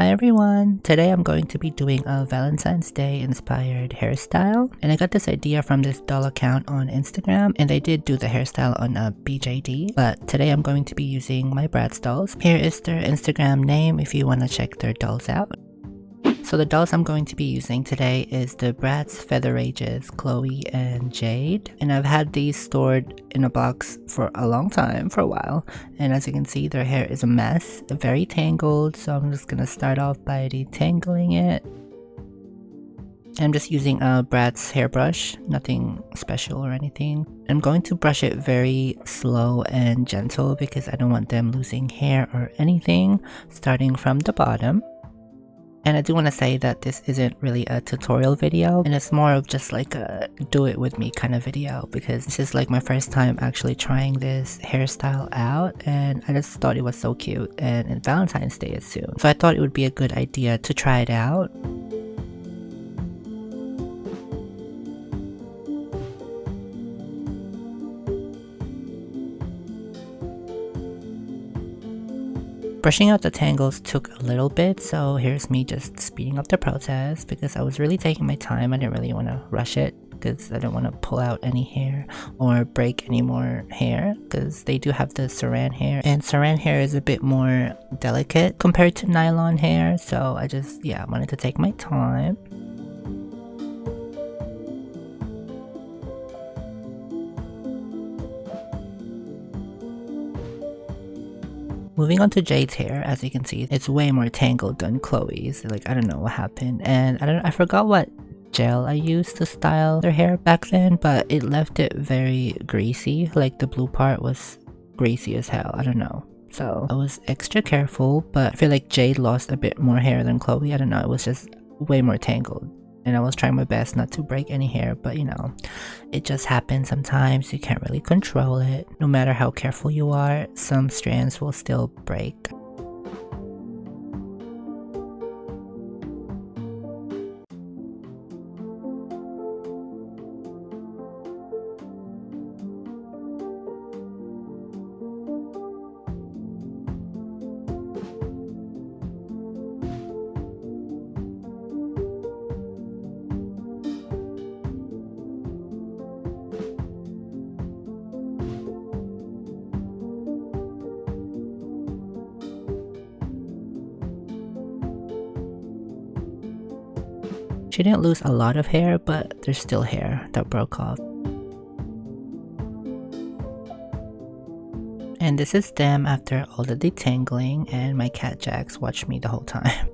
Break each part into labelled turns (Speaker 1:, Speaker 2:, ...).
Speaker 1: Hi everyone! Today I'm going to be doing a Valentine's Day inspired hairstyle, and I got this idea from this doll account on Instagram, and they did do the hairstyle on a BJD, but today I'm going to be using my Bratz dolls. Here is their Instagram name if you want to check their dolls out. So the dolls I'm going to be using today is the Bratz Feather Ages, Chloe and Jade. And I've had these stored in a box for a long time, for a while. And as you can see, their hair is a mess, very tangled. So I'm just going to start off by detangling it. I'm just using a Bratz hairbrush, nothing special or anything. I'm going to brush it very slow and gentle because I don't want them losing hair or anything, starting from the bottom. And I do want to say that this isn't really a tutorial video, and it's more of just like a do it with me kind of video, because this is like my first time actually trying this hairstyle out, and I just thought it was so cute, and Valentine's Day is soon, so I thought it would be a good idea to try it out. Brushing out the tangles took a little bit, so here's me just speeding up the process because I was really taking my time. I didn't really want to rush it because I don't want to pull out any hair or break any more hair, because they do have the saran hair, and saran hair is a bit more delicate compared to nylon hair, so I just wanted to take my time. Moving on to Jade's hair, as you can see, it's way more tangled than Chloe's. Like, I don't know what happened, and I forgot what gel I used to style their hair back then, but it left it very greasy. Like, the blue part was greasy as hell. I don't know. So I was extra careful, but I feel like Jade lost a bit more hair than Chloe. I don't know, it was just way more tangled. And I was trying my best not to break any hair, but you know, it just happens sometimes. You can't really control it. No matter how careful you are, some strands will still break. She didn't lose a lot of hair, but there's still hair that broke off. And this is them after all the detangling, and my cat Jax watched me the whole time.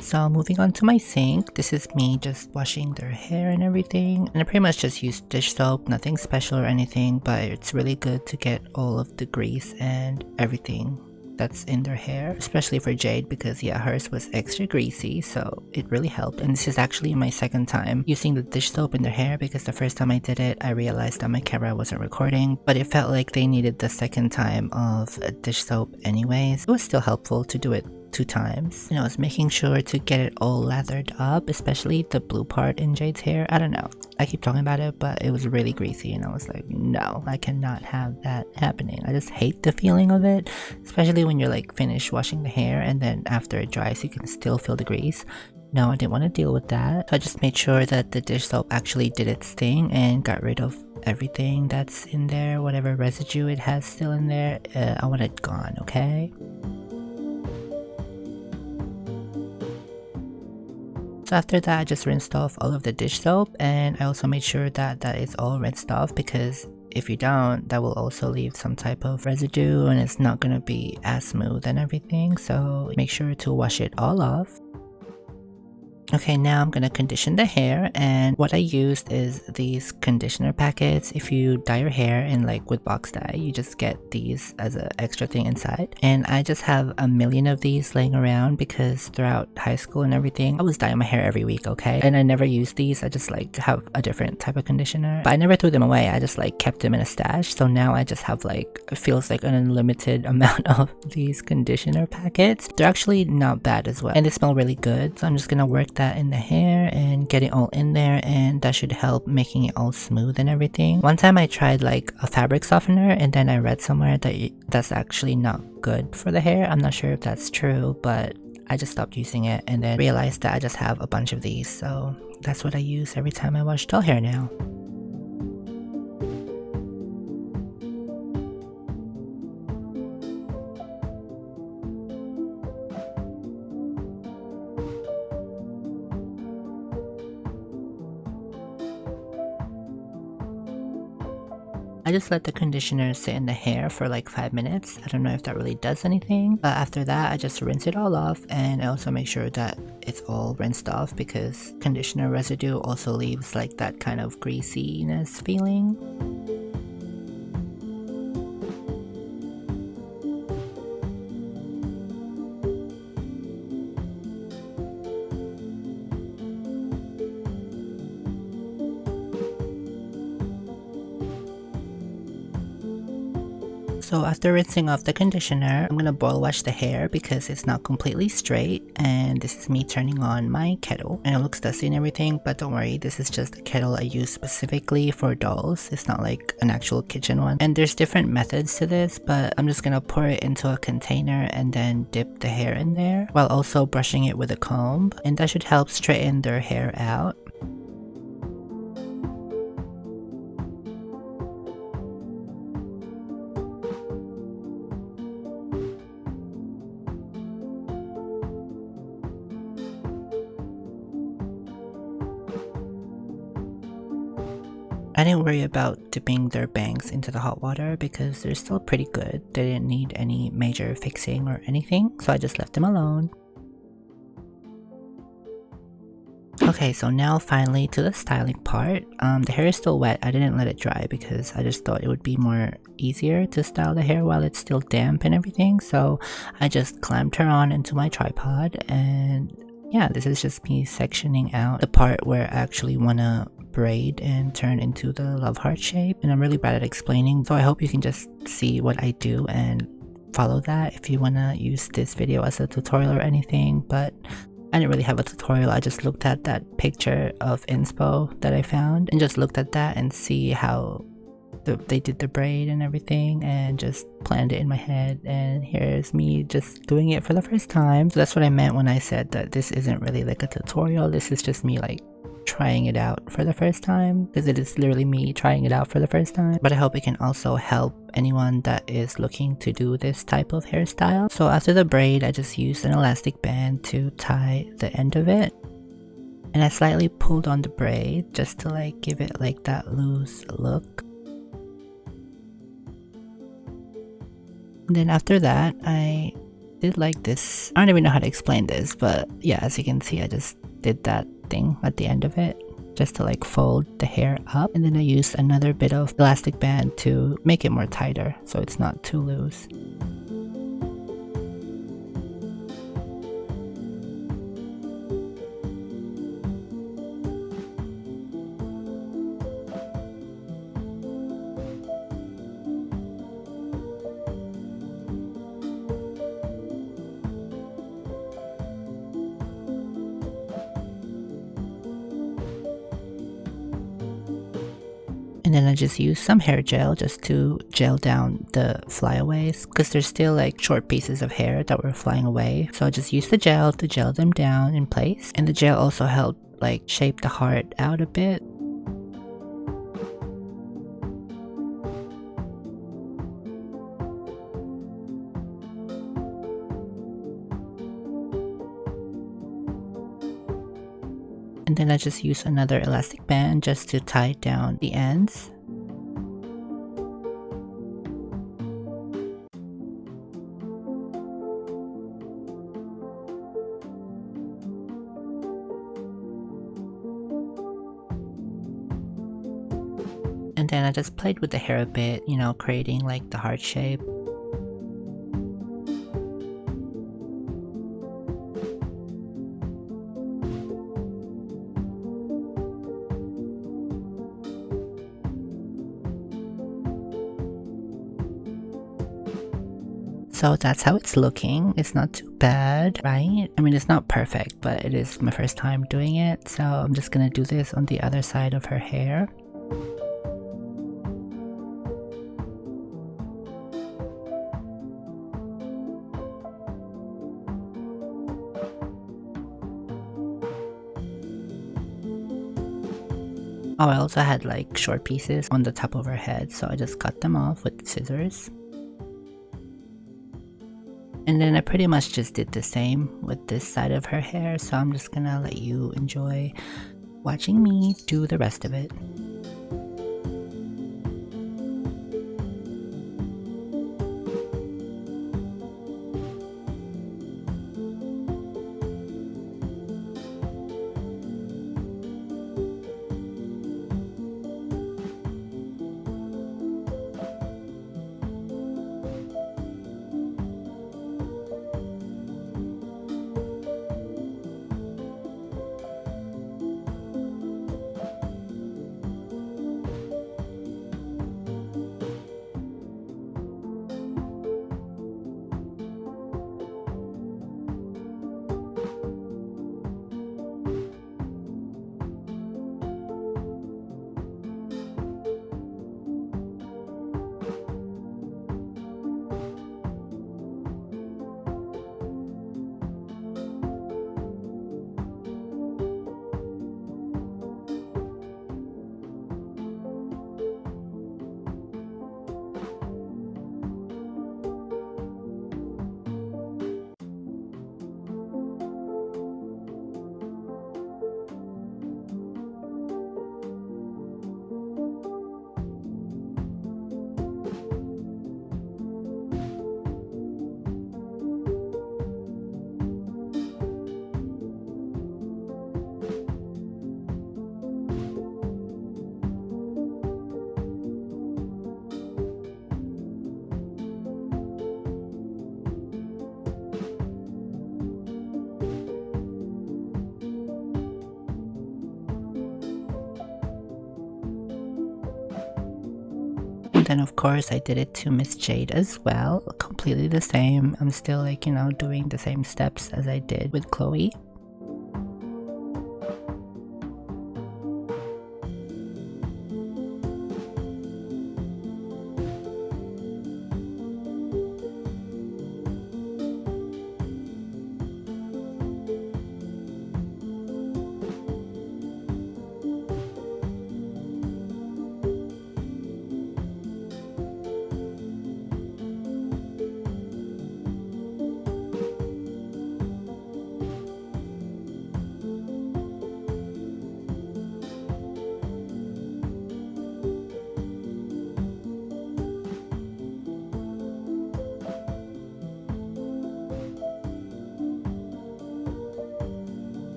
Speaker 1: So moving on to my sink, this is me just washing their hair and everything. And I pretty much just use dish soap, nothing special or anything, but it's really good to get all of the grease and everything that's in their hair, especially for Jade, because hers was extra greasy, so it really helped. And this is actually my second time using the dish soap in their hair, because the first time I did it I realized that my camera wasn't recording, but it felt like they needed the second time of a dish soap anyways. It was still helpful to do it 2 times. And I was making sure to get it all lathered up, especially the blue part in Jade's hair. I don't know, I keep talking about it, but it was really greasy, and I was like, no, I cannot have that happening. I just hate the feeling of it, especially when you're like finished washing the hair and then after it dries you can still feel the grease. No, I didn't want to deal with that, so I just made sure that the dish soap actually did its thing and got rid of everything that's in there. Whatever residue it has still in there, I want it gone, okay? So after that, I just rinsed off all of the dish soap, and I also made sure that it's all rinsed off, because if you don't, that will also leave some type of residue and it's not gonna be as smooth and everything, so make sure to wash it all off. Okay, now I'm gonna condition the hair, and what I used is these conditioner packets. If you dye your hair in like with box dye, you just get these as an extra thing inside, and I just have a million of these laying around because throughout high school and everything I was dyeing my hair every week, okay? And I never used these. I just like have a different type of conditioner, but I never threw them away. I just like kept them in a stash, so now I just have like, it feels like an unlimited amount of these conditioner packets. They're actually not bad as well, and they smell really good, so I'm just gonna work that in the hair and get it all in there, and that should help making it all smooth and everything. One time I tried like a fabric softener, and then I read somewhere that that's actually not good for the hair. I'm not sure if that's true, but I just stopped using it and then realized that I just have a bunch of these, so that's what I use every time I wash doll hair now. I just let the conditioner sit in the hair for like 5 minutes. I don't know if that really does anything, but after that I just rinse it all off, and I also make sure that it's all rinsed off because conditioner residue also leaves like that kind of greasiness feeling. So after rinsing off the conditioner, I'm gonna boil wash the hair because it's not completely straight, and this is me turning on my kettle. And it looks dusty and everything, but don't worry, this is just a kettle I use specifically for dolls. It's not like an actual kitchen one. And there's different methods to this, but I'm just gonna pour it into a container and then dip the hair in there while also brushing it with a comb, and that should help straighten their hair out. I didn't worry about dipping their bangs into the hot water because they're still pretty good. They didn't need any major fixing or anything, so I just left them alone. Okay, so now finally to the styling part. The hair is still wet. I didn't let it dry because I just thought it would be more easier to style the hair while it's still damp and everything. So I just clamped her on into my tripod, and yeah, this is just me sectioning out the part where I actually want to braid and turn into the love heart shape. And I'm really bad at explaining, so I hope you can just see what I do and follow that if you want to use this video as a tutorial or anything. But I didn't really have a tutorial. I just looked at that picture of inspo that I found and just looked at that and see how they did the braid and everything, and just planned it in my head. And here's me just doing it for the first time. So that's what I meant when I said that this isn't really like a tutorial. This is just me like trying it out for the first time, because it is literally me trying it out for the first time. But I hope it can also help anyone that is looking to do this type of hairstyle. So after the braid, I just used an elastic band to tie the end of it, and I slightly pulled on the braid just to like give it like that loose look. And then after that, I did like this. I don't even know how to explain this, but yeah, as you can see, I just did that thing at the end of it just to like fold the hair up, and then I used another bit of elastic band to make it more tighter so it's not too loose. And then I just used some hair gel just to gel down the flyaways, because there's still like short pieces of hair that were flying away. So I just used the gel to gel them down in place, and the gel also helped like shape the heart out a bit. And then I just use another elastic band just to tie down the ends. And then I just played with the hair a bit, you know, creating like the heart shape. So that's how it's looking. It's not too bad, right? I mean, it's not perfect, but it is my first time doing it. So I'm just gonna do this on the other side of her hair. Oh, I also had like short pieces on the top of her head, so I just cut them off with scissors. And then I pretty much just did the same with this side of her hair, so I'm just gonna let you enjoy watching me do the rest of it. And then of course I did it to Miss Jade as well, completely the same. I'm still like, you know, doing the same steps as I did with Chloe.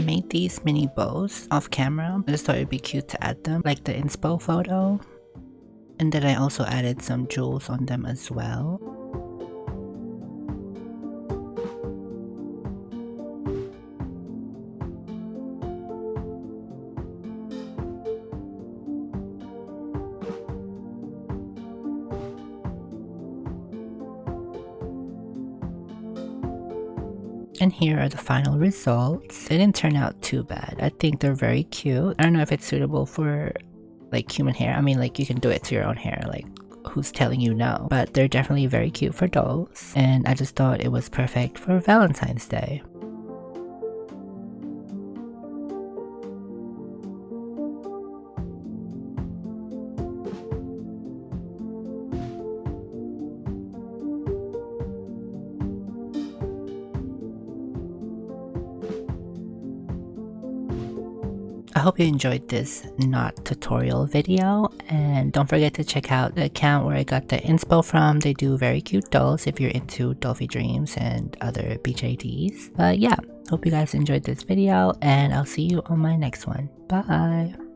Speaker 1: made these mini bows off camera. I just thought it'd be cute to add them, like the inspo photo. And then I also added some jewels on them as well. And here are the final results. They didn't turn out too bad. I think they're very cute. I don't know if it's suitable for like human hair. I mean, like you can do it to your own hair, like who's telling you no? But they're definitely very cute for dolls. And I just thought it was perfect for Valentine's Day. I hope you enjoyed this not tutorial video, and don't forget to check out the account where I got the inspo from. They do very cute dolls if you're into Dolphy Dreams and other BJDs. But yeah, hope you guys enjoyed this video, and I'll see you on my next one. Bye!